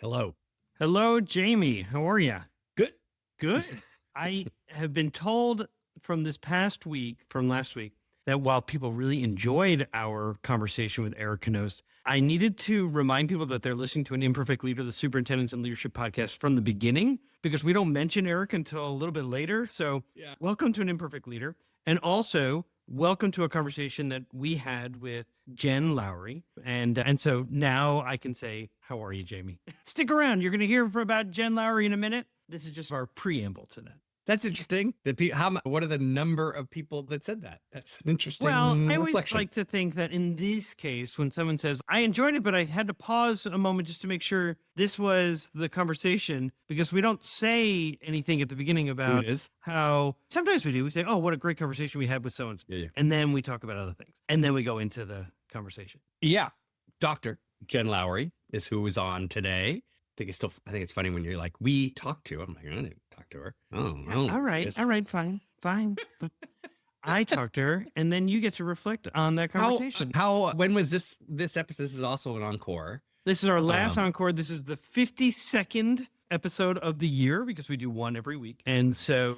Hello. Hello, Jamie. How are you? Good. Good. I have been told from last week, that while people really enjoyed our conversation with Eric Knost, I needed to remind people that they're listening to An Imperfect Leader, the Superintendents and Leadership Podcast from the beginning, because we don't mention Eric until a little bit later. So Welcome to An Imperfect Leader. And also, welcome to a conversation that we had with Jenn Lowery. And so now I can say, how are you, Jamie? Stick around. You're going to hear about Jenn Lowery in a minute. This is just our preamble to that. That's interesting. What are the number of people that said that? That's an interesting I always reflection. like to think that in this case, when someone says, I enjoyed it, but I had to pause a moment just to make sure this was the conversation, because we don't say anything at the beginning about how sometimes we do. We say, oh, what a great conversation we had with so-and-so. Yeah. And then we talk about other things. And then we go into the conversation. Yeah. Dr. Jenn Lowery is who was on today. I think it's funny when you're like, we talked to. I'm like, I didn't talk to her. Oh, all right, fine. I talked to her, and then you get to reflect on that conversation. When was this episode? This is also an encore. This is our last encore. This is the 52nd episode of the year, because we do one every week. And so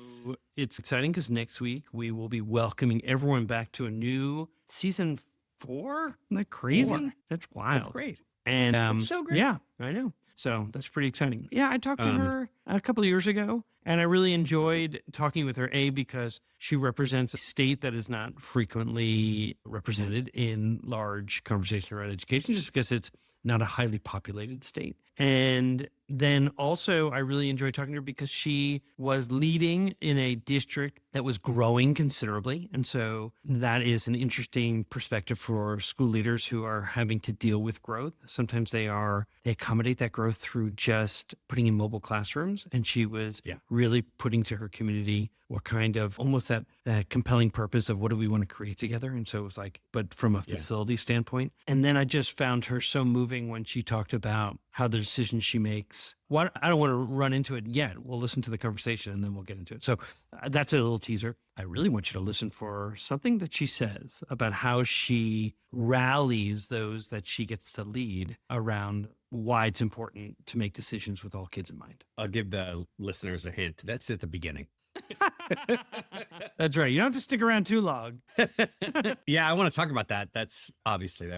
it's exciting because next week we will be welcoming everyone back to a new season 4. Isn't that crazy? 4. That's wild. That's great. And that's so great. Yeah, I know. So that's pretty exciting. Yeah, I talked to her a couple of years ago, and I really enjoyed talking with her, because she represents a state that is not frequently represented in large conversations around education, just because it's not a highly populated state. And then also I really enjoyed talking to her because she was leading in a district that was growing considerably. And so that is an interesting perspective for school leaders who are having to deal with growth. Sometimes they accommodate that growth through just putting in mobile classrooms. And she was really putting to her community what kind of almost that compelling purpose of what do we want to create together. And so it was like, but from a facility standpoint. And then I just found her so moving when she talked about how the decisions she makes. I don't want to run into it yet. We'll listen to the conversation and then we'll get into it. So that's a little teaser. I really want you to listen for something that she says about how she rallies those that she gets to lead around why it's important to make decisions with all kids in mind. I'll give the listeners a hint. That's at the beginning. That's right. You don't have to stick around too long. Yeah, I want to talk about that. That's obviously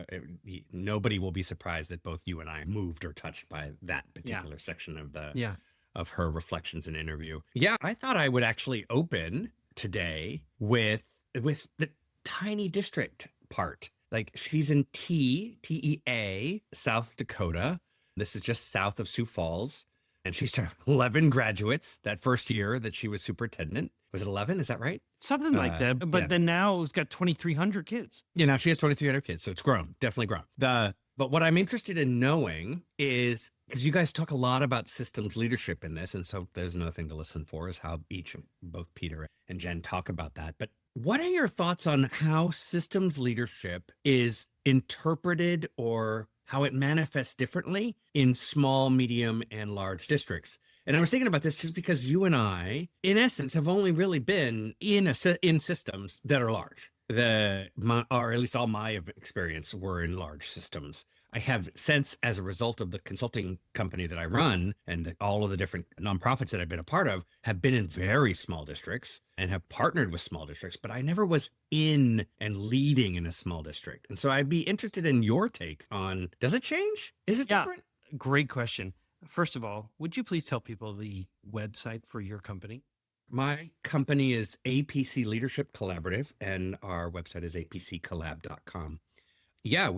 nobody will be surprised that both you and I moved or touched by that particular section of of her reflections and interview. Yeah, I thought I would actually open today with the tiny district part. Like, she's in TEA, South Dakota. This is just south of Sioux Falls. And she started 11 graduates that first year that she was superintendent. Was it 11? Is that right? Something like that. But then now it's got 2,300 kids. Yeah, now she has 2,300 kids. So it's grown, definitely grown. But what I'm interested in knowing is, because you guys talk a lot about systems leadership in this, and so there's another thing to listen for is how both Peter and Jenn talk about that. But what are your thoughts on how systems leadership is interpreted or how it manifests differently in small, medium, and large districts? And I was thinking about this just because you and I, in essence, have only really been in systems that are large. Or at least all my experience were in large systems. I have since, as a result of the consulting company that I run and all of the different nonprofits that I've been a part of, have been in very small districts and have partnered with small districts, but I never was in and leading in a small district. And so I'd be interested in your take on, does it change? Is it different? Great question. First of all, would you please tell people the website for your company? My company is APC Leadership Collaborative, and our website is apccollab.com. Yeah,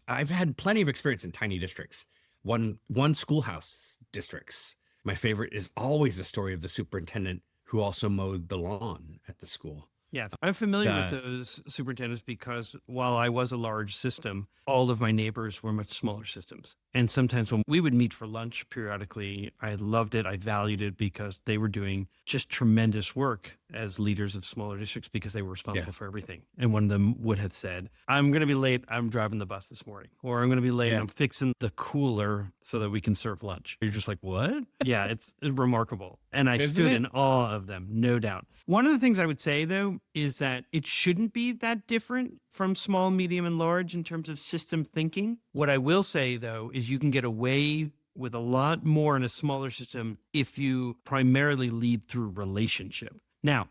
I've had plenty of experience in tiny districts, one schoolhouse districts. My favorite is always the story of the superintendent who also mowed the lawn at the school. Yes, I'm familiar with those superintendents because while I was a large system, all of my neighbors were much smaller systems. And sometimes when we would meet for lunch periodically, I loved it. I valued it because they were doing just tremendous work as leaders of smaller districts because they were responsible for everything. And one of them would have said, I'm going to be late. I'm driving the bus this morning. Or I'm going to be late. I'm fixing the cooler so that we can serve lunch. You're just like, what? Yeah, it's remarkable. And I stood in awe of them, no doubt. One of the things I would say, though, is that it shouldn't be that different from small, medium, and large in terms of system thinking. What I will say, though, is you can get away with a lot more in a smaller system if you primarily lead through relationship. Now,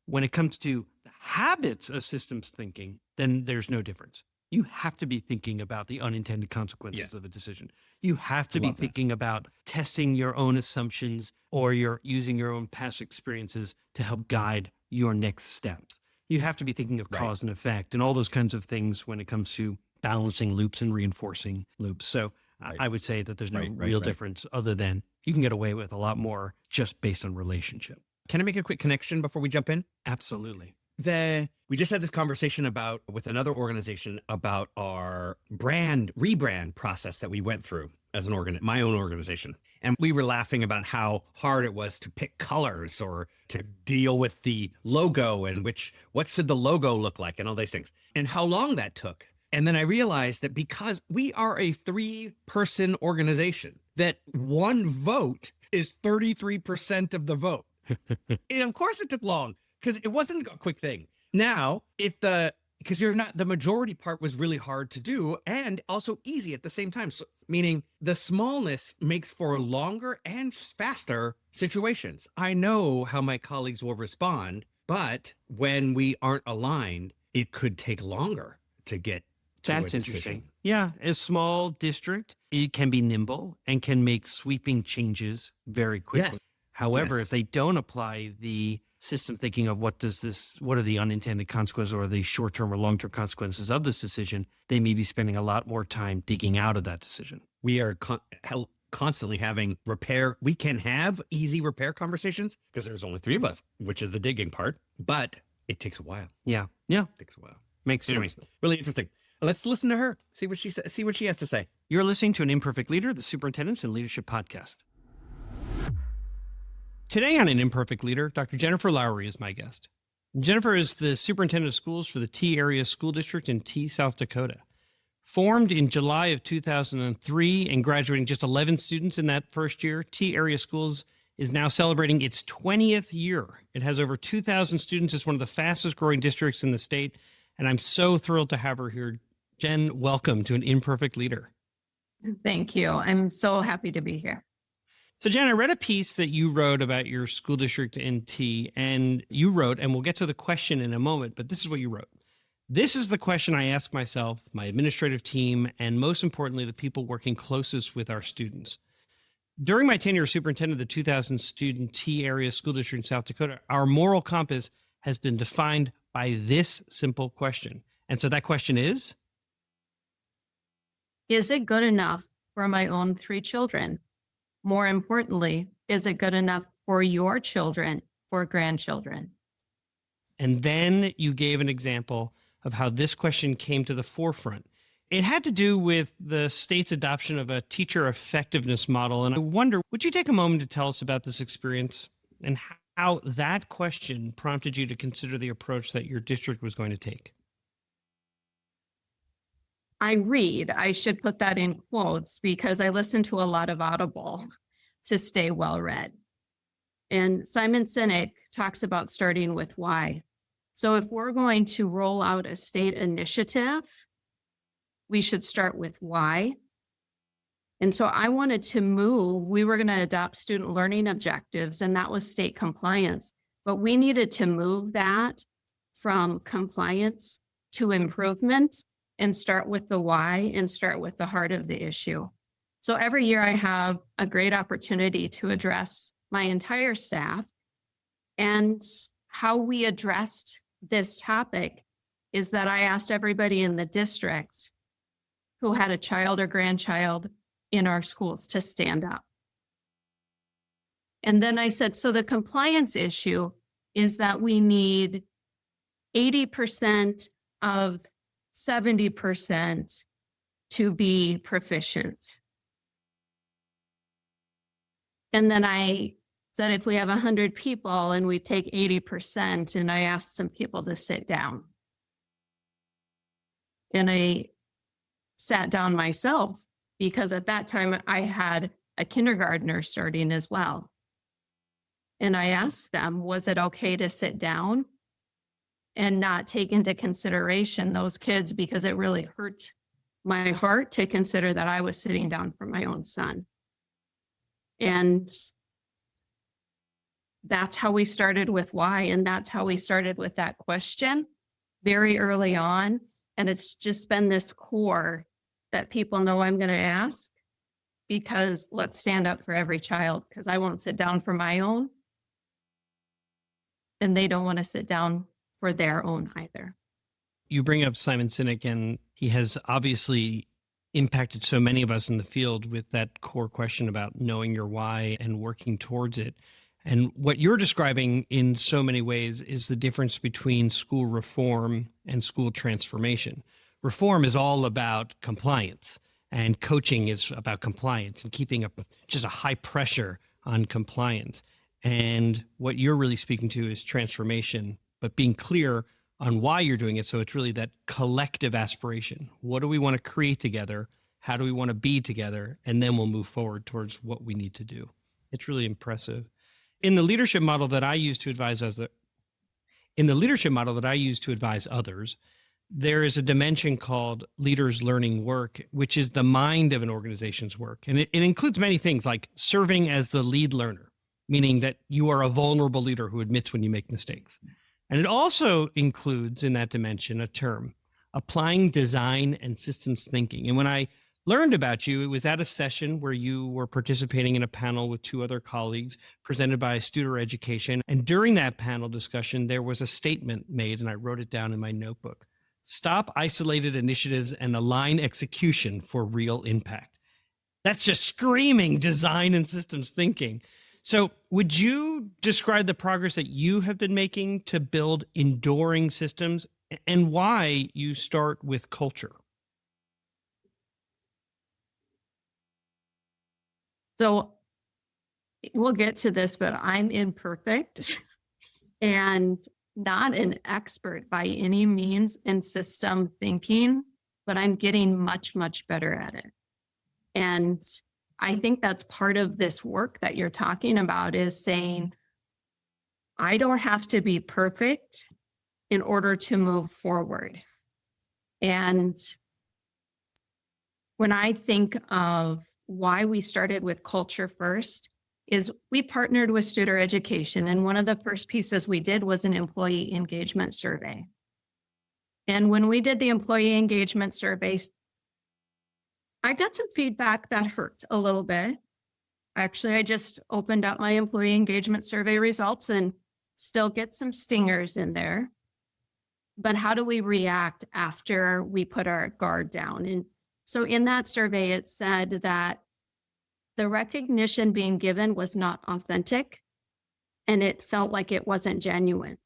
when it comes to the habits of systems thinking, then there's no difference. You have to be thinking about the unintended consequences of a decision. You have to be thinking about testing your own assumptions, or you're using your own past experiences to help guide your next steps. You have to be thinking of cause and effect and all those kinds of things when it comes to balancing loops and reinforcing loops. So I would say that there's no real difference other than you can get away with a lot more just based on relationship. Can I make a quick connection before we jump in? Absolutely. We just had this conversation with another organization about our rebrand process that we went through as my own organization. And we were laughing about how hard it was to pick colors or to deal with the logo and what should the logo look like and all these things and how long that took. And then I realized that because we are a 3-person organization, that one vote is 33% of the vote. And of course it took long because it wasn't a quick thing. Now, because the majority part was really hard to do and also easy at the same time. So, meaning the smallness makes for longer and faster situations. I know how my colleagues will respond, but when we aren't aligned, it could take longer to get to That's a decision. interesting. Yeah, a small district, it can be nimble and can make sweeping changes very quickly. Yes. However, if they don't apply the system thinking of what are the unintended consequences or the short-term or long-term consequences of this decision, they may be spending a lot more time digging out of that decision. We are constantly having repair. We can have easy repair conversations because there's only 3 of us, which is the digging part, but it takes a while. Yeah. It takes a while. Makes Anyway, sense. really interesting. Let's listen to her. See what she has to say. You're listening to An Imperfect Leader, the Superintendents and Leadership Podcast. Today on An Imperfect Leader, Dr. Jennifer Lowery is my guest. Jennifer is the Superintendent of Schools for the T Area School District in T, South Dakota. Formed in July of 2003 and graduating just 11 students in that first year, T Area Schools is now celebrating its 20th year. It has over 2,000 students. It's one of the fastest growing districts in the state, and I'm so thrilled to have her here. Jen, welcome to An Imperfect Leader. Thank you. I'm so happy to be here. So, Jen, I read a piece that you wrote about your school district in T, and you wrote, and we'll get to the question in a moment, but this is what you wrote. This is the question I ask myself, my administrative team, and most importantly, the people working closest with our students. During my tenure as superintendent of the 2,000 student T area school district in South Dakota, our moral compass has been defined by this simple question. And so that question is it good enough for my own 3 children? More importantly, is it good enough for your children or grandchildren? And then you gave an example of how this question came to the forefront. It had to do with the state's adoption of a teacher effectiveness model. And I wonder, would you take a moment to tell us about this experience and how that question prompted you to consider the approach that your district was going to take? I should put that in quotes because I listen to a lot of Audible to stay well read. And Simon Sinek talks about starting with why. So if we're going to roll out a state initiative, we should start with why. And so I wanted to we were going to adopt student learning objectives, and that was state compliance. But we needed to move that from compliance to improvement and start with the why and start with the heart of the issue. So every year I have a great opportunity to address my entire staff. And how we addressed this topic is that I asked everybody in the district who had a child or grandchild in our schools to stand up. And then I said, so the compliance issue is that we need 80% of 70% to be proficient. And then I said, if we have 100 people and we take 80%, and I asked some people to sit down. And I sat down myself because at that time I had a kindergartner starting as well. And I asked them, was it okay to sit down and not take into consideration those kids, because it really hurt my heart to consider that I was sitting down for my own son. And that's how we started with why. And that's how we started with that question very early on. And it's just been this core that people know I'm going to ask, because let's stand up for every child, because I won't sit down for my own. And they don't want to sit down for their own either. You bring up Simon Sinek, and he has obviously impacted so many of us in the field with that core question about knowing your why and working towards it. And what you're describing in so many ways is the difference between school reform and school transformation. Reform is all about compliance, and coaching is about compliance and keeping up just a high pressure on compliance. And what you're really speaking to is transformation, but being clear on why you're doing it. So it's really that collective aspiration. What do we want to create together? How do we want to be together? And then we'll move forward towards what we need to do. It's really impressive. In the leadership model that I use to advise others, there is a dimension called leaders learning work, which is the mind of an organization's work. And it includes many things like serving as the lead learner, meaning that you are a vulnerable leader who admits when you make mistakes. And it also includes in that dimension a term, applying design and systems thinking. And when I learned about you, it was at a session where you were participating in a panel with two other colleagues presented by Studer Education. And during that panel discussion, there was a statement made, and I wrote it down in my notebook. Stop isolated initiatives and align execution for real impact. That's just screaming design and systems thinking. So would you describe the progress that you have been making to build enduring systems, and why you start with culture? So we'll get to this, but I'm imperfect and not an expert by any means in system thinking, but I'm getting much, much better at it. And I think that's part of this work that you're talking about, is saying, I don't have to be perfect in order to move forward. And when I think of why we started with culture first, is we partnered with Studer Education. And one of the first pieces we did was an employee engagement survey. And when we did the employee engagement survey, I got some feedback that hurt a little bit. Actually, I just opened up my employee engagement survey results and still get some stingers in there. But how do we react after we put our guard down? And so in that survey, it said that the recognition being given was not authentic, and it felt like it wasn't genuine.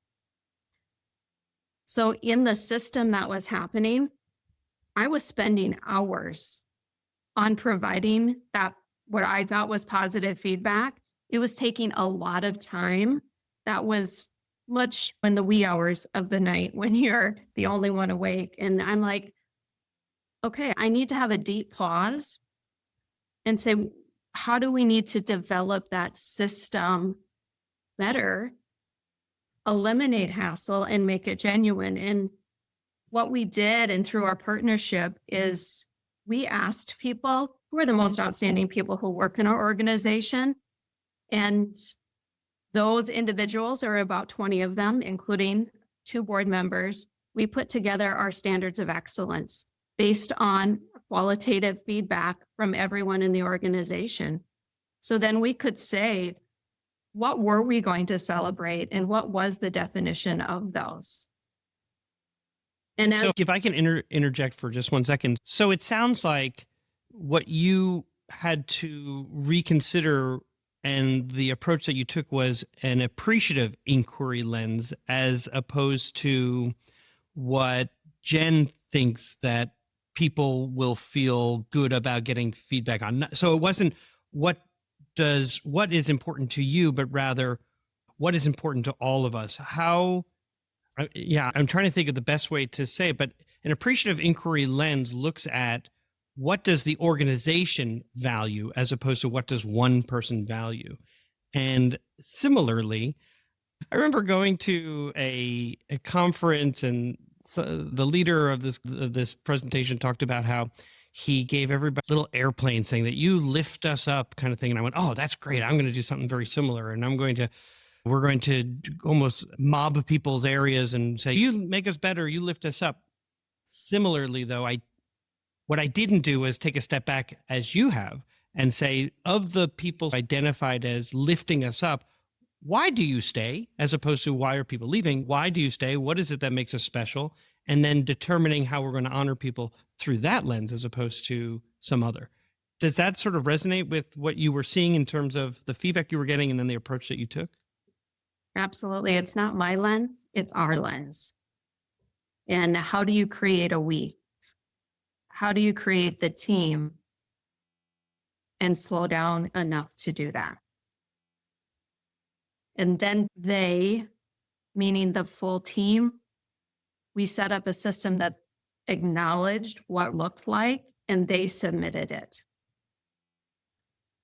So in the system that was happening, I was spending hours on providing that, what I thought was positive feedback. It was taking a lot of time. That was much in the wee hours of the night when you're the only one awake. And I'm like, okay, I need to have a deep pause and say, how do we need to develop that system better, eliminate hassle, and make it genuine? And what we did, and through our partnership, is we asked people who are the most outstanding people who work in our organization. And those individuals, are about 20 of them, including 2 board members. We put together our standards of excellence based on qualitative feedback from everyone in the organization. So then we could say, what were we going to celebrate, and what was the definition of those? And so if I can interject for just 1 second. So it sounds like what you had to reconsider, and the approach that you took, was an appreciative inquiry lens, as opposed to what Jen thinks that people will feel good about getting feedback on. So it wasn't what is important to you, but rather what is important to all of us. I'm trying to think of the best way to say it, but an appreciative inquiry lens looks at what does the organization value, as opposed to what does one person value. And similarly, I remember going to a conference, and so the leader of this presentation talked about how he gave everybody a little airplane saying that you lift us up kind of thing. And I went, oh, that's great. I'm going to do something very similar. And we're going to almost mob people's areas and say, you make us better. You lift us up. Similarly, though, what I didn't do was take a step back as you have and say, of the people identified as lifting us up, why do you stay? As opposed to why are people leaving? Why do you stay? What is it that makes us special? And then determining how we're going to honor people through that lens as opposed to some other. Does that sort of resonate with what you were seeing in terms of the feedback you were getting and then the approach that you took? Absolutely. It's not my lens, it's our lens. And how do you create a we? How do you create the team and slow down enough to do that? And then they, meaning the full team, we set up a system that acknowledged what looked like and they submitted it.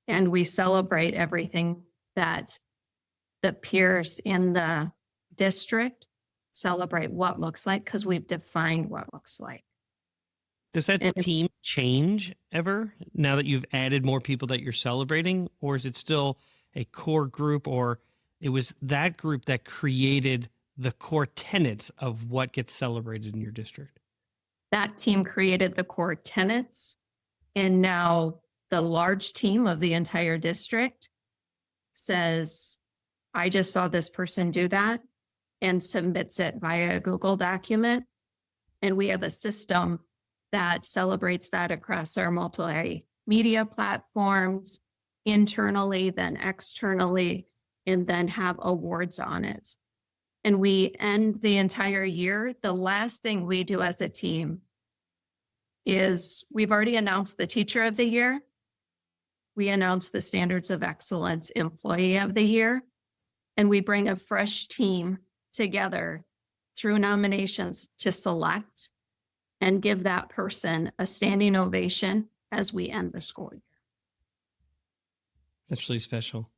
And we celebrate everything that the peers in the district celebrate what looks like because we've defined what looks like. Does that team change ever now that you've added more people that you're celebrating? Or is it still a core group, or it was that group that created the core tenets of what gets celebrated in your district? That team created the core tenets, and now the large team of the entire district says, I just saw this person do that, and submits it via a Google document. And we have a system that celebrates that across our multimedia platforms, internally, then externally, and then have awards on it. And we end the entire year. The last thing we do as a team is we've already announced the Teacher of the Year. We announced the Standards of Excellence Employee of the Year. And we bring a fresh team together through nominations to select and give that person a standing ovation as we end the school year. That's really special.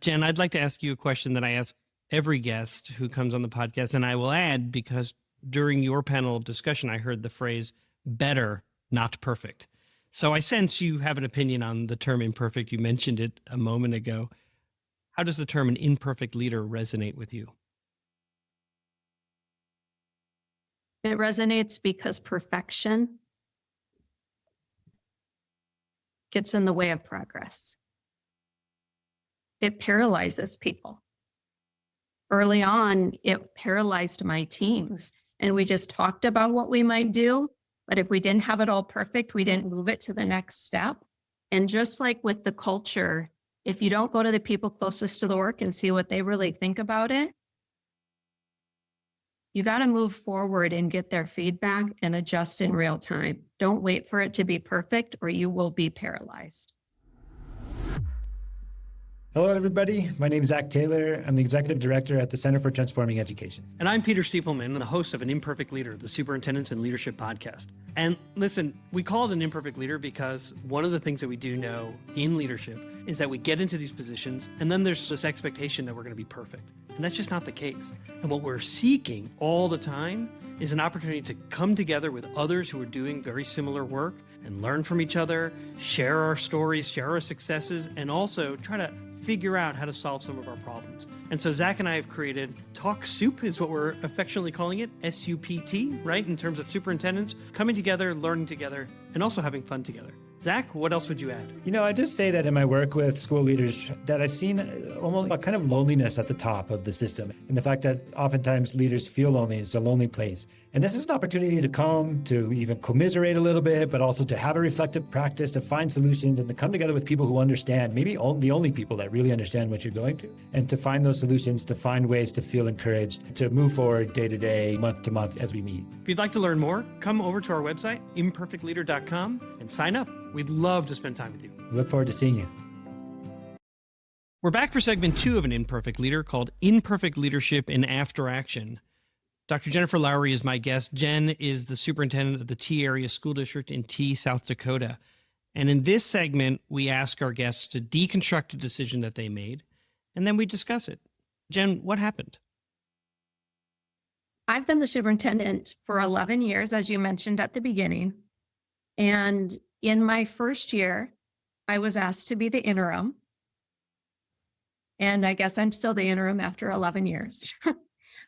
Jen, I'd like to ask you a question that I ask every guest who comes on the podcast. And I will add, because during your panel discussion, I heard the phrase better, not perfect. So I sense you have an opinion on the term imperfect. You mentioned it a moment ago. How does the term an imperfect leader resonate with you? It resonates because perfection gets in the way of progress. It paralyzes people. Early on, it paralyzed my teams. And we just talked about what we might do. But if we didn't have it all perfect, we didn't move it to the next step. And just like with the culture, if you don't go to the people closest to the work and see what they really think about it, you got to move forward and get their feedback and adjust in real time. Don't wait for it to be perfect or you will be paralyzed. Hello, everybody. My name is Zach Taylor. I'm the Executive Director at the Center for Transforming Education. And I'm Peter Stiepelman, the host of An Imperfect Leader, the Superintendents and Leadership Podcast. And listen, we call it An Imperfect Leader because one of the things that we do know in leadership is that we get into these positions and then there's this expectation that we're going to be perfect. And that's just not the case. And what we're seeking all the time is an opportunity to come together with others who are doing very similar work and learn from each other, share our stories, share our successes, and also try to figure out how to solve some of our problems. And so Zach and I have created Talk Soup is what we're affectionately calling it, SUPT, right? In terms of superintendents coming together, learning together, and also having fun together. Zach, what else would you add? I just say that in my work with school leaders that I've seen almost a kind of loneliness at the top of the system. And the fact that oftentimes leaders feel lonely, it's a lonely place. And this is an opportunity to come, to even commiserate a little bit, but also to have a reflective practice, to find solutions and to come together with people who understand, maybe the only people that really understand what you're going through, and to find those solutions, to find ways to feel encouraged, to move forward day to day, month to month as we meet. If you'd like to learn more, come over to our website, imperfectleader.com, and sign up. We'd love to spend time with you. We look forward to seeing you. We're back for segment 2 of An Imperfect Leader called Imperfect Leadership in After Action. Dr. Jennifer Lowery is my guest. Jen is the superintendent of the T Area School District in T, South Dakota. And in this segment, we ask our guests to deconstruct a decision that they made, and then we discuss it. Jen, what happened? I've been the superintendent for 11 years, as you mentioned at the beginning. And in my first year, I was asked to be the interim. And I guess I'm still the interim after 11 years.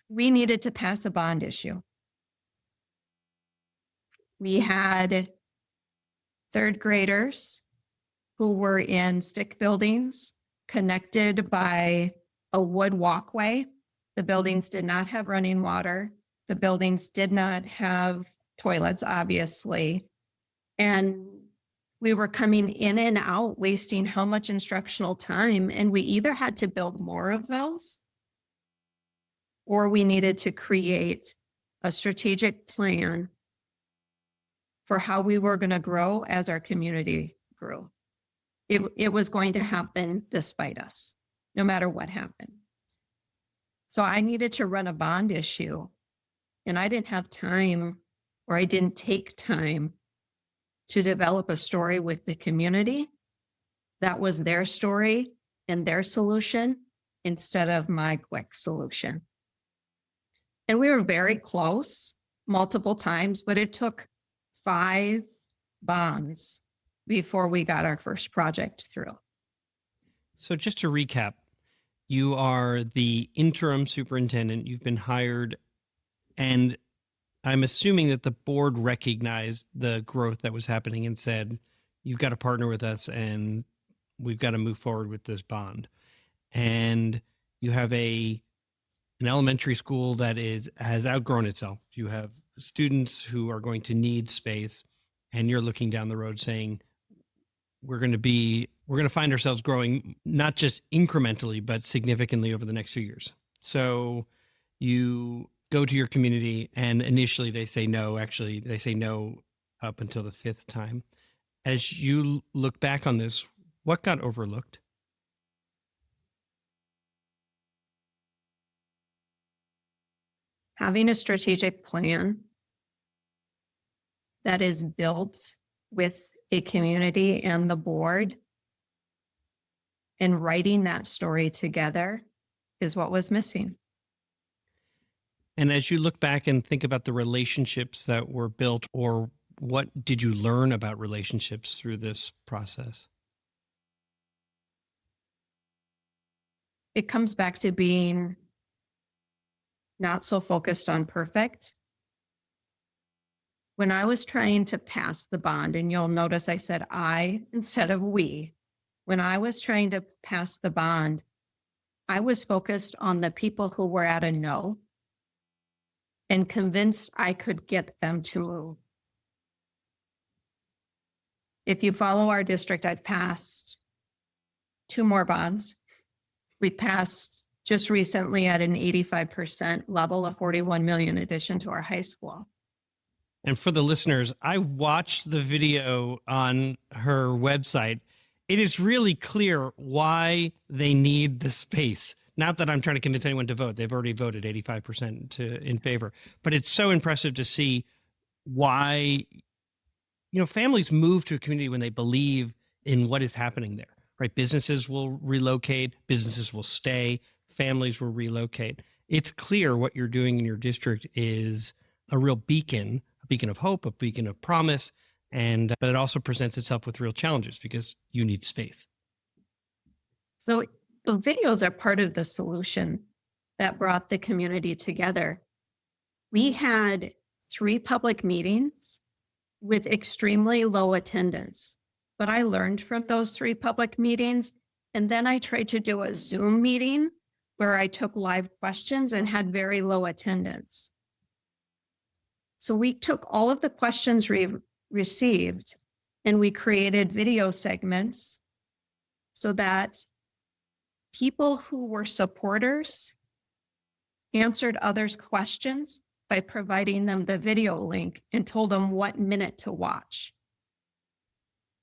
We needed to pass a bond issue. We had third graders who were in stick buildings connected by a wood walkway. The buildings did not have running water. The buildings did not have toilets, obviously. And we were coming in and out, wasting how much instructional time. And we either had to build more of those, or we needed to create a strategic plan for how we were going to grow as our community grew. It was going to happen despite us, no matter what happened. So I needed to run a bond issue, and I didn't have time, or I didn't take time to develop a story with the community that was their story and their solution instead of my quick solution. And we were very close multiple times, but it took 5 bonds before we got our first project through. So just to recap, you are the interim superintendent. You've been hired, and I'm assuming that the board recognized the growth that was happening and said, you've got to partner with us and we've got to move forward with this bond. And you have an elementary school that has outgrown itself. You have students who are going to need space, and you're looking down the road saying, we're going to find ourselves growing, not just incrementally, but significantly over the next few years. So you go to your community, and initially they say no. Actually, they say no up until the 5th time. As you look back on this, what got overlooked? Having a strategic plan that is built with a community and the board, and writing that story together is what was missing. And as you look back and think about the relationships that were built, or what did you learn about relationships through this process? It comes back to being not so focused on perfect. When I was trying to pass the bond, and you'll notice I said I instead of we, when I was trying to pass the bond, I was focused on the people who were at a no and convinced I could get them to move. If you follow our district, I've passed 2 more bonds. We passed just recently at an 85% level, a 41 million addition to our high school. And for the listeners, I watched the video on her website. It is really clear why they need the space. Not that I'm trying to convince anyone to vote. They've already voted 85% in favor. But it's so impressive to see why, families move to a community when they believe in what is happening there, right? Businesses will relocate, businesses will stay, families will relocate. It's clear what you're doing in your district is a real beacon of hope, a beacon of promise, but it also presents itself with real challenges because you need space. So the videos are part of the solution that brought the community together. We had 3 public meetings with extremely low attendance, but I learned from those 3 public meetings, and then I tried to do a Zoom meeting where I took live questions and had very low attendance. So we took all of the questions received and we created video segments so that people who were supporters answered others' questions by providing them the video link and told them what minute to watch.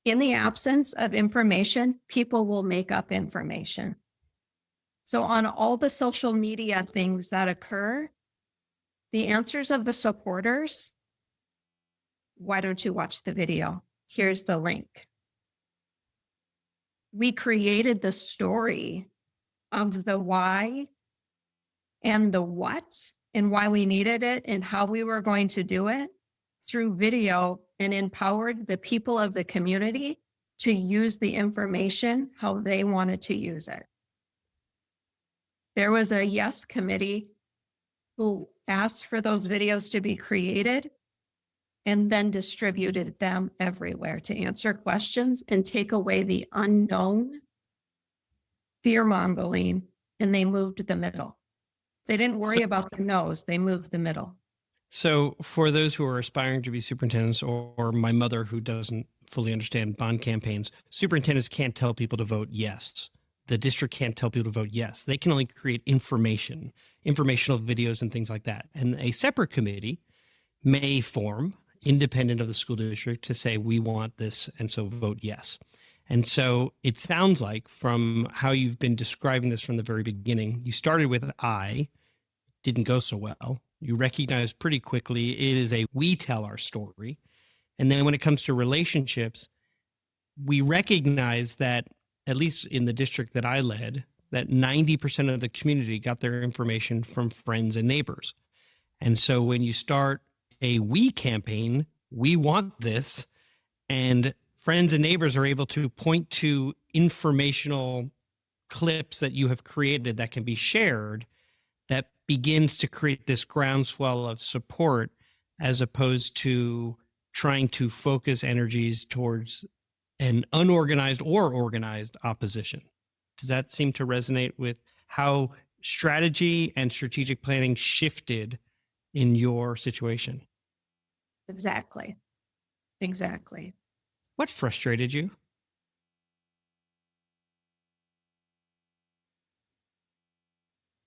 In the absence of information, people will make up information. So on all the social media things that occur, the answers of the supporters, why don't you watch the video? Here's the link. We created the story of the why and the what and why we needed it and how we were going to do it through video and empowered the people of the community to use the information how they wanted to use it. There was a yes committee who asked for those videos to be created and then distributed them everywhere to answer questions and take away the unknown, fear-mongering, and they moved the middle. They didn't worry about the nose, they moved the middle. So for those who are aspiring to be superintendents, or my mother who doesn't fully understand bond campaigns, superintendents can't tell people to vote yes. The district can't tell people to vote yes. They can only create informational videos and things like that. And a separate committee may form, independent of the school district, to say, we want this, and so vote yes. And so it sounds like, from how you've been describing this from the very beginning, you started with I, didn't go so well. You recognize pretty quickly it is a we tell our story. And then when it comes to relationships, we recognize that, at least in the district that I led, that 90% of the community got their information from friends and neighbors. And so when you start a we campaign, we want this, and friends and neighbors are able to point to informational clips that you have created that can be shared, that begins to create this groundswell of support, as opposed to trying to focus energies towards an unorganized or organized opposition. Does that seem to resonate with how strategy and strategic planning shifted in your situation? Exactly. Exactly. What frustrated you?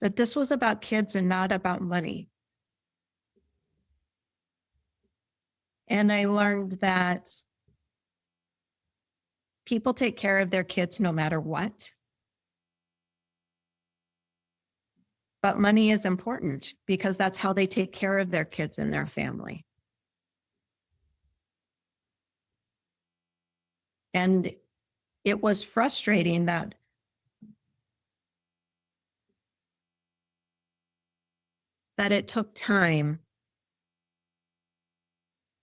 That this was about kids and not about money. And I learned that people take care of their kids no matter what. But money is important because that's how they take care of their kids and their family. And it was frustrating that it took time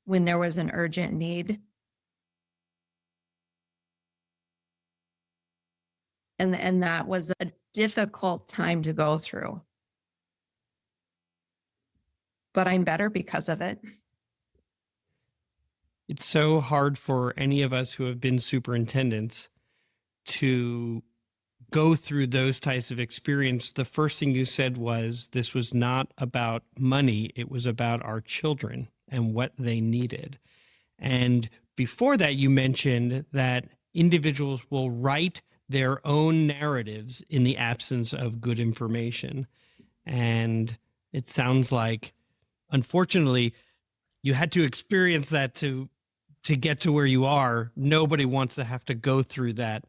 when there was an urgent need. And that was a difficult time to go through. But I'm better because of it. It's so hard for any of us who have been superintendents to go through those types of experience. The first thing you said was, this was not about money. It was about our children and what they needed. And before that, you mentioned that individuals will write their own narratives in the absence of good information. And it sounds like, unfortunately, you had to experience that to get to where you are. Nobody wants to have to go through that.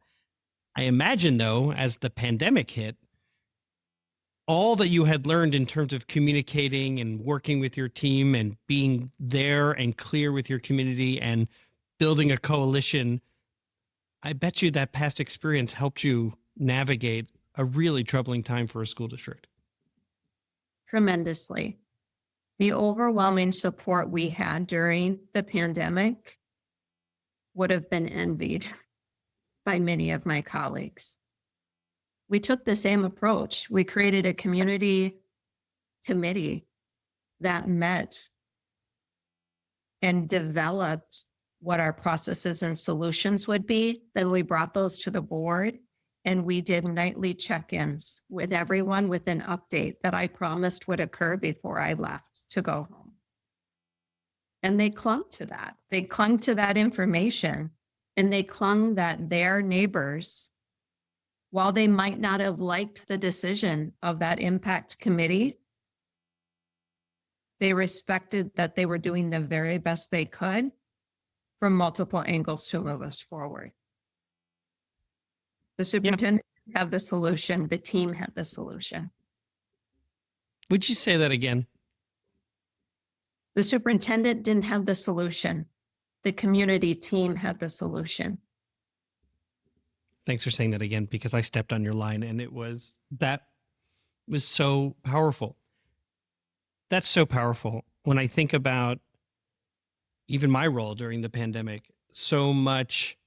I imagine, though, as the pandemic hit, all that you had learned in terms of communicating and working with your team and being there and clear with your community and building a coalition, I bet you that past experience helped you navigate a really troubling time for a school district. Tremendously. The overwhelming support we had during the pandemic would have been envied by many of my colleagues. We took the same approach. We created a community committee that met and developed what our processes and solutions would be. Then we brought those to the board, and we did nightly check-ins with everyone with an update that I promised would occur before I left to go home. And they clung to that. They clung to that information, and they clung that their neighbors, while they might not have liked the decision of that impact committee, they respected that they were doing the very best they could from multiple angles to move us forward. The superintendent had the solution. The team had the solution. Would you say that again? The superintendent didn't have the solution. The community team had the solution. Thanks for saying that again, because I stepped on your line, and that was so powerful. That's so powerful. When I think about even my role during the pandemic, so much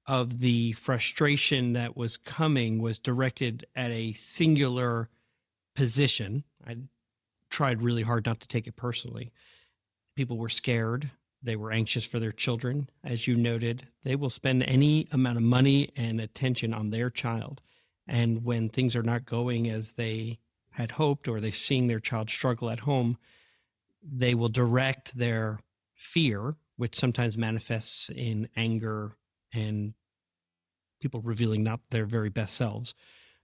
of the frustration that was coming was directed at a singular position. I tried really hard not to take it personally. People were scared. They were anxious for their children. As you noted, they will spend any amount of money and attention on their child. And when things are not going as they had hoped, or they're seeing their child struggle at home, they will direct their fear, which sometimes manifests in anger and people revealing not their very best selves.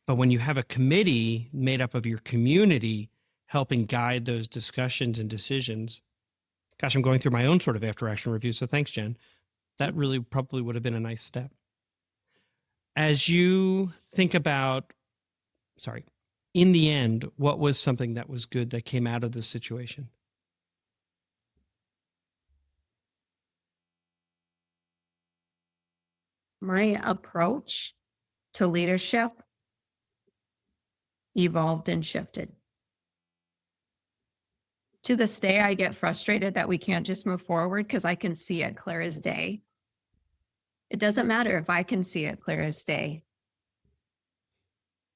But when you have a committee made up of your community helping guide those discussions and decisions, gosh, I'm going through my own sort of after action review. So thanks, Jenn. That really probably would have been a nice step. As you think about, in the end, what was something that was good that came out of this situation? My approach to leadership evolved and shifted. To this day, I get frustrated that we can't just move forward because I can see it clear as day. It doesn't matter if I can see it clear as day.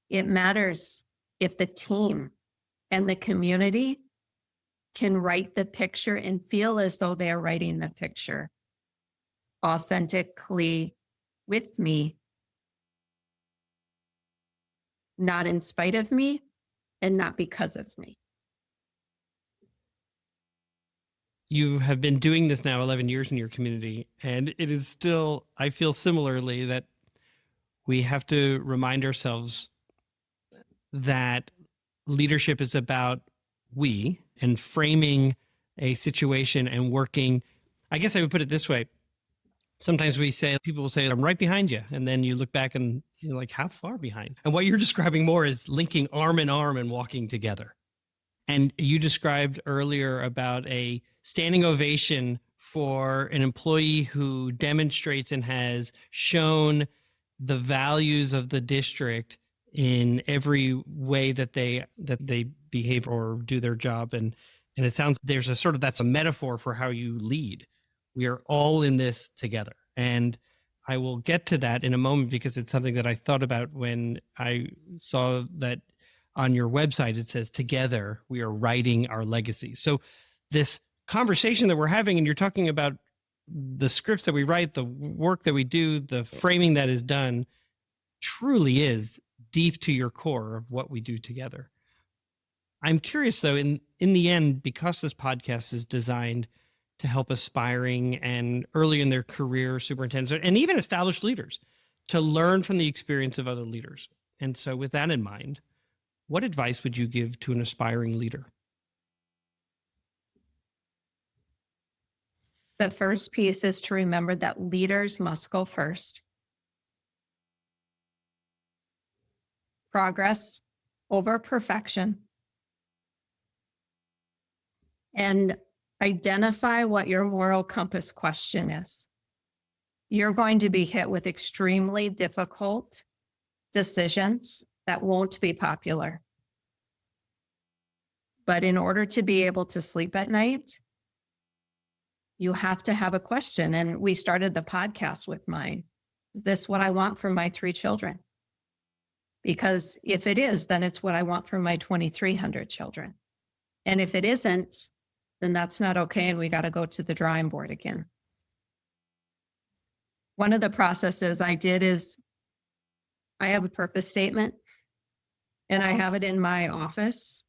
It matters if the team and the community can write the picture and feel as though they're writing the picture authentically with me, not in spite of me and not because of me. You have been doing this now 11 years in your community, and it is still, I feel similarly, that we have to remind ourselves that leadership is about we and framing a situation and working. I guess I would put it this way. Sometimes people will say, I'm right behind you. And then you look back and you're like, how far behind? And what you're describing more is linking arm in arm and walking together. And you described earlier about a standing ovation for an employee who demonstrates and has shown the values of the district in every way that they behave or do their job. And it sounds that's a metaphor for how you lead. We are all in this together. And I will get to that in a moment because it's something that I thought about when I saw that on your website, it says, together, we are writing our legacy. So this conversation that we're having, and you're talking about the scripts that we write, the work that we do, the framing that is done, truly is deep to your core of what we do together. I'm curious, though, in the end, because this podcast is designed to help aspiring and early in their career superintendents and even established leaders to learn from the experience of other leaders. And so with that in mind, what advice would you give to an aspiring leader? The first piece is to remember that leaders must go first. Progress over perfection. And identify what your moral compass question is. You're going to be hit with extremely difficult decisions that won't be popular. But in order to be able to sleep at night, you have to have a question. And we started the podcast with mine. Is this what I want for my 3 children? Because if it is, then it's what I want for my 2,300 children. And if it isn't, then that's not okay. And we got to go to the drawing board again. One of the processes I did is I have a purpose statement and I have it in my office.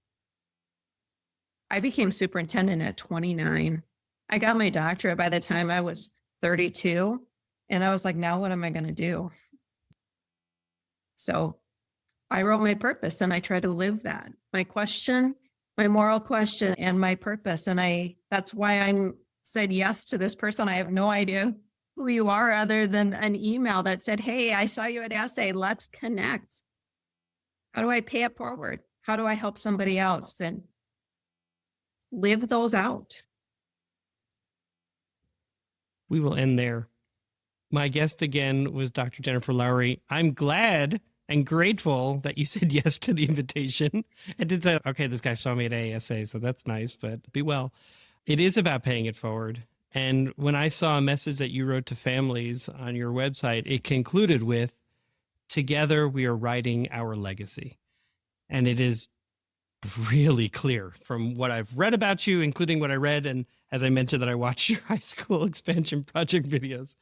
I became superintendent at 29. I got my doctorate by the time I was 32. And I was like, now what am I going to do? So I wrote my purpose and I try to live that. My question, my moral question, and my purpose. And that's why I said yes to this person. I have no idea who you are other than an email that said, hey, I saw you at Essay. Let's connect. How do I pay it forward? How do I help somebody else? And live those out. We will end there. My guest again was Dr. Jennifer Lowery. I'm glad and grateful that you said yes to the invitation and did say, okay, this guy saw me at ASA, so that's nice, but be well. It is about paying it forward. And when I saw a message that you wrote to families on your website, it concluded with, "Together we are writing our legacy." And it is really clear from what I've read about you, including what I read. And as I mentioned, that I watched your high school expansion project videos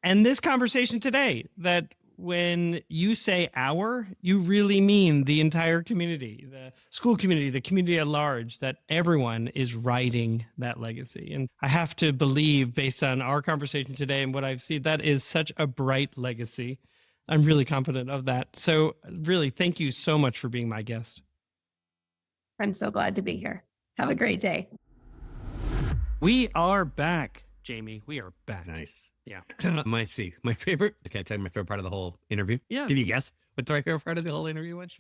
and this conversation today, that when you say our, you really mean the entire community, the school community, the community at large, that everyone is writing that legacy. And I have to believe, based on our conversation today and what I've seen, that is such a bright legacy. I'm really confident of that. So really, thank you so much for being my guest. I'm so glad to be here. Have a great day. We are back, Jamie. We are back. Nice. Yeah. My favorite. Can I tell you my favorite part of the whole interview? Yeah. Can you guess what my favorite part of the whole interview was?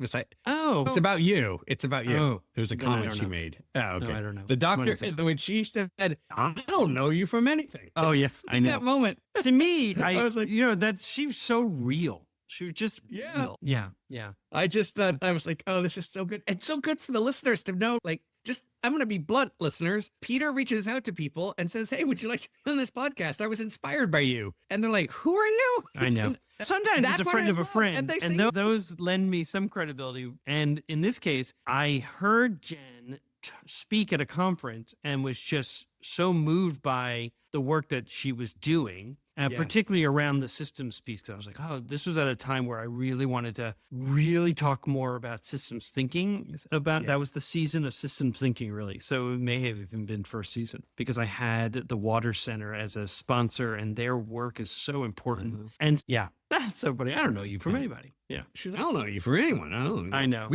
Oh. It's about you. It's about you. Oh. There's a Then I comment don't she know. made. Oh, okay. No, I don't know. The doctor, What is it? when she said, "I don't know you from anything." Oh, yeah. I In know. that moment. To me, I was like, that she was so real. She was just Yeah. real. Yeah. Yeah. I just thought, I was like, oh, this is so good. And so good for the listeners to know, like, just, I'm going to be blunt, listeners. Peter reaches out to people and says, "Hey, would you like to be on this podcast? I was inspired by you." And they're like, "Who are you?" I know. Sometimes That it's a part friend I of a love. friend. And they And say- those lend me some credibility. And in this case, I heard Jenn speak at a conference and was just so moved by the work that she was doing, Yeah. particularly around the systems piece. 'Cause I was like, oh, this was at a time where I really wanted to really talk more about systems thinking. That was the season of systems thinking, really. So it may have even been first season, because I had the Water Center as a sponsor, and their work is so important. Mhm. And yeah, that's so funny. I don't know you from anybody. Yeah. She's like, "I don't know you for anyone. I don't know." I know.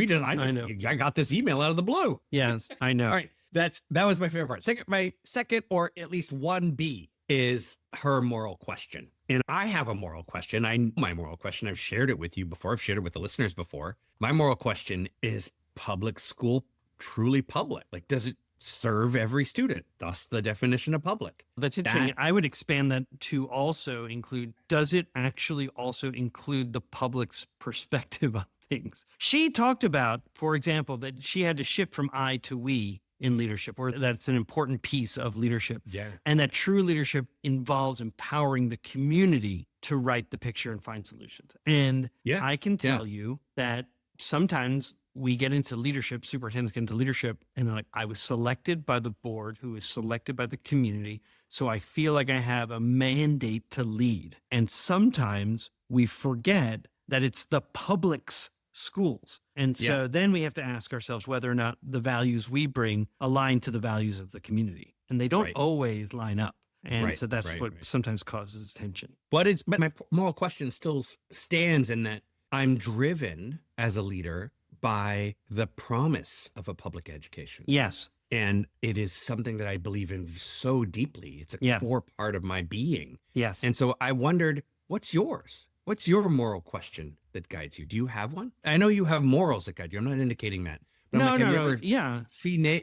I got this email out of the blue. Yes, I know. All right. That was my favorite part. My second, or at least 1B, is her moral question. And I have a moral question. I know my moral question. I've shared it with you before. I've shared it with the listeners before. My moral question is, public school truly public? Like, does it serve every student? Thus the definition of public. That's interesting. That- I would expand that to also include, does it actually also include the public's perspective on things? She talked about, for example, that she had to shift from I to we in leadership, or that's an important piece of leadership. Yeah. And that true leadership involves empowering the community to write the picture and find solutions. And Yeah. I can tell you that sometimes we get into leadership, superintendents get into leadership, and they're like, I was selected by the board, who is selected by the community, so I feel like I have a mandate to lead. And sometimes we forget that it's the public's schools. And so then we have to ask ourselves whether or not the values we bring align to the values of the community. And they don't Right. always line up. And Right, so that's right, what right. sometimes causes tension. But my moral question still stands in that I'm driven as a leader by the promise of a public education. Yes. And it is something that I believe in so deeply. It's a Yes. core part of my being. Yes. And so I wondered, what's yours? What's your moral question that guides you? Do you have one? I know you have morals that guide you. I'm not indicating that. But I'm like, have you ever- Yeah.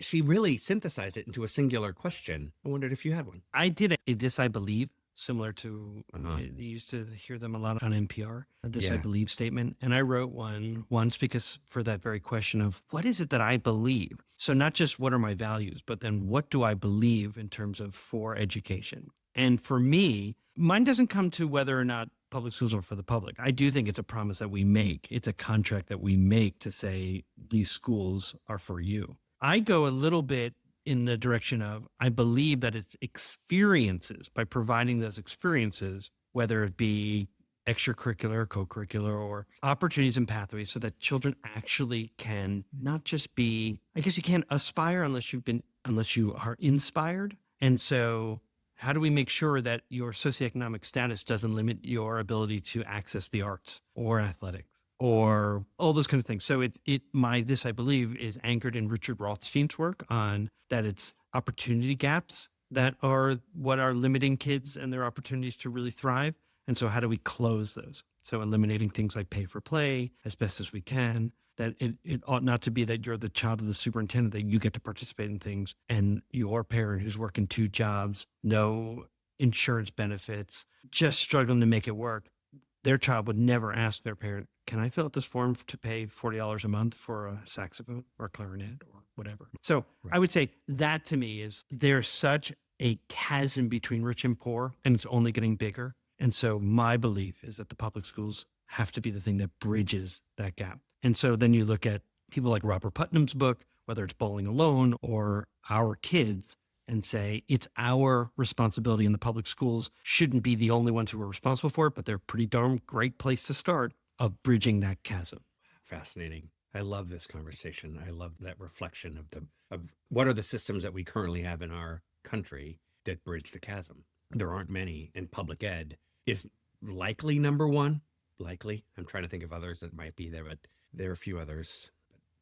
She really synthesized it into a singular question. I wondered if you had one. I did a This I Believe, similar to, Uh-huh. you used to hear them a lot on NPR, This I Yeah. Believe statement. And I wrote one once because for that very question of, what is it that I believe? So not just what are my values, but then what do I believe in terms of for education? And for me, mine doesn't come to whether or not public schools are for the public. I do think it's a promise that we make. It's a contract that we make to say these schools are for you. I go a little bit in the direction of, I believe that it's experiences, by providing those experiences, whether it be extracurricular, co-curricular, or opportunities and pathways, so that children actually can not just be, I guess you can't aspire unless you are inspired. And so how do we make sure that your socioeconomic status doesn't limit your ability to access the arts or athletics or all those kind of things? So this, I believe, is anchored in Richard Rothstein's work on that it's opportunity gaps that are what are limiting kids and their opportunities to really thrive. And so how do we close those? So eliminating things like pay for play as best as we can, that it ought not to be that you're the child of the superintendent, that you get to participate in things, and your parent who's working 2 jobs, no insurance benefits, just struggling to make it work. Their child would never ask their parent, can I fill out this form to pay $40 a month for a saxophone or a clarinet or whatever? So I would say that to me is, there's such a chasm between rich and poor, and it's only getting bigger. And so my belief is that the public schools have to be the thing that bridges that gap. And so then you look at people like Robert Putnam's book, whether it's Bowling Alone or Our Kids, and say it's our responsibility, and the public schools shouldn't be the only ones who are responsible for it, but they're a pretty darn great place to start of bridging that chasm. Fascinating. I love this conversation. I love that reflection of what are the systems that we currently have in our country that bridge the chasm. There aren't many, and public ed is likely number one. Likely. I'm trying to think of others that might be there, but there are a few others.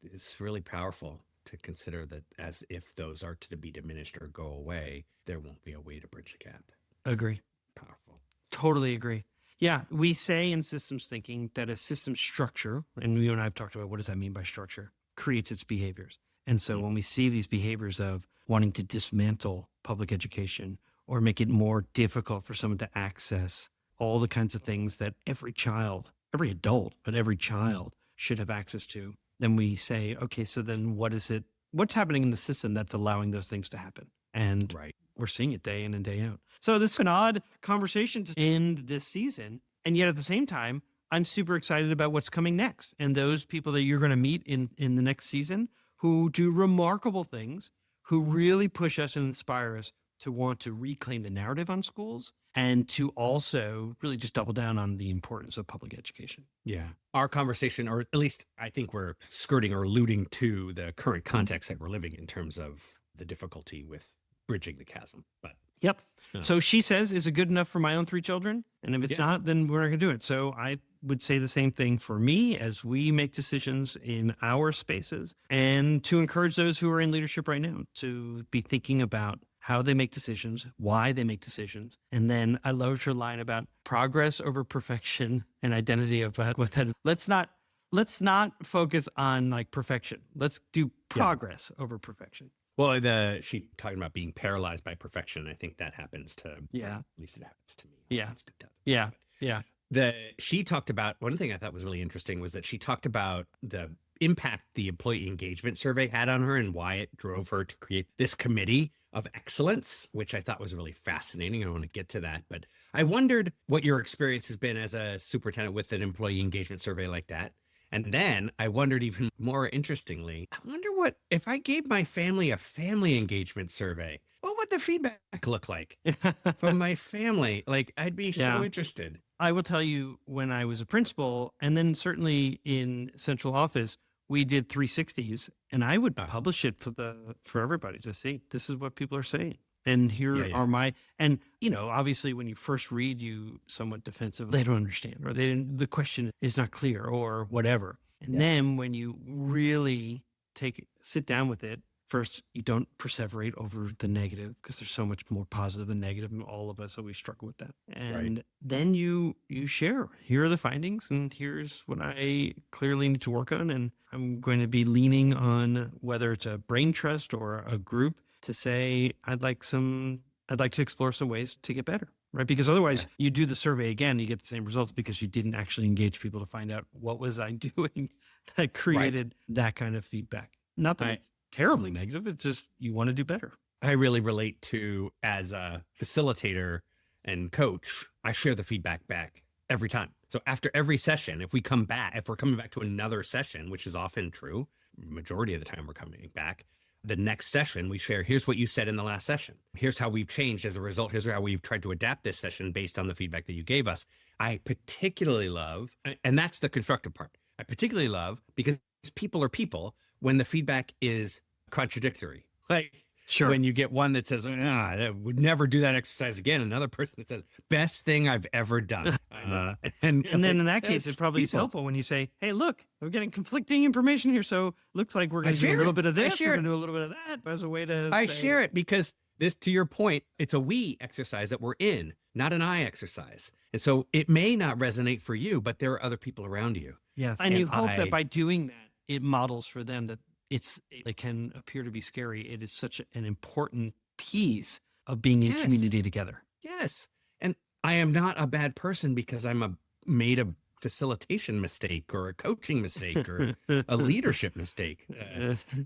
It's really powerful to consider that as if those are to be diminished or go away, there won't be a way to bridge the gap. Agree. Powerful. Totally agree. Yeah, we say in systems thinking that a system structure, and you and I have talked about what does that mean by structure, creates its behaviors. And so when we see these behaviors of wanting to dismantle public education or make it more difficult for someone to access all the kinds of things that every child, every adult, but every child should have access to, then we say, okay, so then what's happening in the system that's allowing those things to happen? And Right. we're seeing it day in and day out. So this is an odd conversation to end this season. And yet at the same time, I'm super excited about what's coming next. And those people that you're going to meet in the next season who do remarkable things, who really push us and inspire us to want to reclaim the narrative on schools and to also really just double down on the importance of public education. Yeah. Our conversation, or at least I think we're skirting or alluding to the current context that we're living in terms of the difficulty with bridging the chasm. But Yep. Yeah. So she says, is it good enough for my own 3 children? And if it's Yeah. not, then we're not going to do it. So I would say the same thing for me as we make decisions in our spaces, and to encourage those who are in leadership right now to be thinking about how they make decisions, why they make decisions. And then I loved her line about progress over perfection and identity about what that. Let's not focus on like perfection. Let's do progress over perfection. well, she talking about being paralyzed by perfection. I think that happens to, Yeah. at least it happens to me. Yeah. It's to others. Yeah. Yeah. She talked about, one thing I thought was really interesting was that she talked about the impact the employee engagement survey had on her and why it drove her to create this committee of excellence, which I thought was really fascinating. I want to get to that, but I wondered what your experience has been as a superintendent with an employee engagement survey like that. And then I wondered even more interestingly, I wonder what, if I gave my family a family engagement survey, what would the feedback look like from my family? Like, I'd be Yeah. so interested. I will tell you, when I was a principal, and then certainly in central office, we did 360s, and I would publish it for everybody to see. This is what people are saying. And here Yeah. are my, and obviously when you first read, you somewhat defensive, they don't understand, or the question is not clear or whatever. And then when you really sit down with it, first, you don't perseverate over the negative because there's so much more positive than negative, and all of us always struggle with that. And then you share, here are the findings, and here's what I clearly need to work on. And I'm going to be leaning on whether it's a brain trust or a group to say, I'd like to explore some ways to get better, right? Because otherwise you do the survey again, you get the same results because you didn't actually engage people to find out what was I doing that created that kind of feedback. Not that it's terribly negative. It's just, you want to do better. I really relate to, as a facilitator and coach, I share the feedback back every time. So after every session, if we're coming back to another session, which is often true, majority of the time we're coming back, the next session we share, here's what you said in the last session. Here's how we've changed as a result. Here's how we've tried to adapt this session based on the feedback that you gave us. I particularly love, and that's the constructive part. I particularly love because people are people when the feedback is contradictory. Like, when you get one that says, I would never do that exercise again. Another person that says, best thing I've ever done. And then in that case, that's it probably is people. helpful when you say, hey, look, we're getting conflicting information here. So looks like we're going to do a share little it. bit of I this. share We're it. going to do a little bit of that as a way to I say- share it because this, to your point, it's a we exercise that we're in, not an I exercise. And so it may not resonate for you, but there are other people around you. Yes. And you hope that by doing that, it models for them that it can appear to be scary. It is such an important piece of being in community together. Yes. And I am not a bad person because I'm made of facilitation mistake or a coaching mistake or a leadership mistake.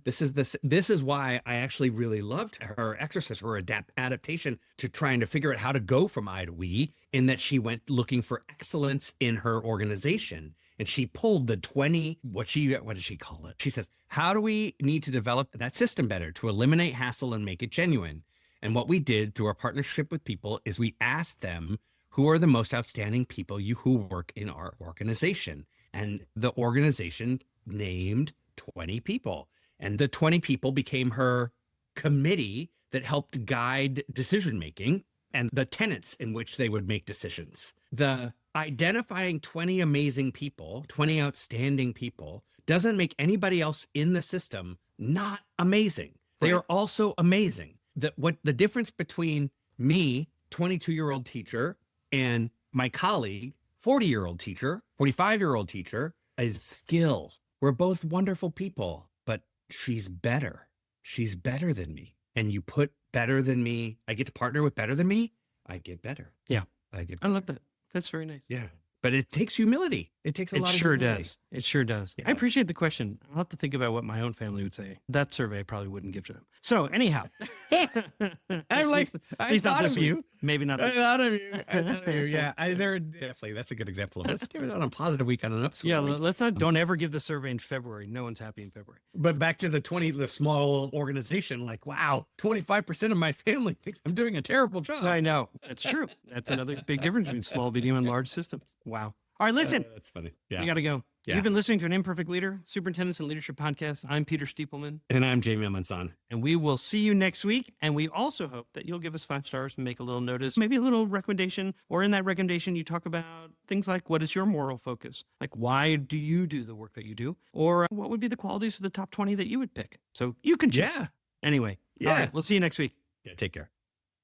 This is why I actually really loved her exercise, her adaptation to trying to figure out how to go from I to we, in that she went looking for excellence in her organization. And she pulled the 20, what does she call it? She says, how do we need to develop that system better to eliminate hassle and make it genuine? And what we did through our partnership with people is we asked them, who are the most outstanding people who work in our organization? And the organization named 20 people. And the 20 people became her committee that helped guide decision-making and the tenets in which they would make decisions. The identifying 20 amazing people, 20 outstanding people, doesn't make anybody else in the system not amazing. They are also amazing. What the difference between me, 22-year-old teacher, and my colleague, 40-year-old teacher, 45-year-old teacher, is skill. We're both wonderful people, but she's better. She's better than me. And you put better than me, I get to partner with better than me, I get better. Yeah. I love that. That's very nice. Yeah. But it takes humility. It takes a lot of humility. Does. It sure does. Yeah. I appreciate the question. I'll have to think about what my own family would say. That survey I probably wouldn't give to them. So anyhow. I thought of you. Maybe not. I thought of you. Yeah. They're definitely, that's a good example of it. Let's give it on a positive week on an upswing. Yeah. Let's not, don't ever give the survey in February. No one's happy in February. But back to the small organization, like, wow, 25% of my family thinks I'm doing a terrible job. I know. That's true. That's another big difference between small, medium, and large systems. Wow. All right, listen. That's funny. Yeah. We got to go. Yeah. You've been listening to An Imperfect Leader, Superintendents and Leadership Podcast. I'm Peter Stiepelman. And I'm Jamie Manson. And we will see you next week. And we also hope that you'll give us 5 stars and make a little notice, maybe a little recommendation. Or in that recommendation, you talk about things like, what is your moral focus? Like, why do you do the work that you do? Or what would be the qualities of the top 20 that you would pick? So you can choose. Yeah. Anyway. Yeah. All right, we'll see you next week. Yeah. Take care.